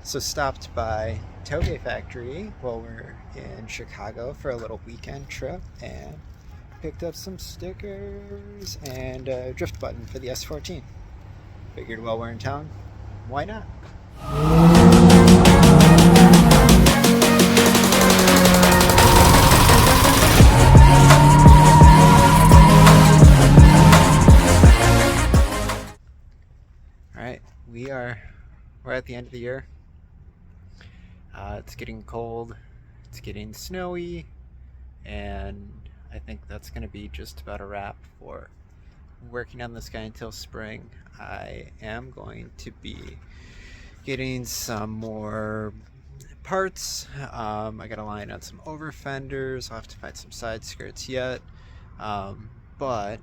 So stopped by Toge Factory while we're in Chicago for a little weekend trip and picked up some stickers and a drift button for the S14. Figured while we're in town, why not? Alright, we're at the end of the year. It's getting cold, it's getting snowy, and I think that's going to be just about a wrap for working on this guy until spring. I am going to be getting some more parts. I got to line on some over fenders. I'll have to find some side skirts yet. But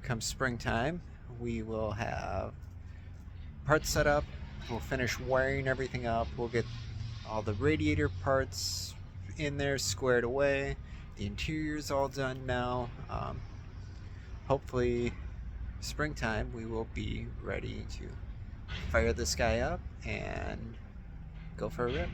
come springtime, we will have parts set up. We'll finish wiring everything up. We'll get all the radiator parts in there squared away. The interior's all done now. Hopefully springtime we will be ready to fire this guy up and go for a rip.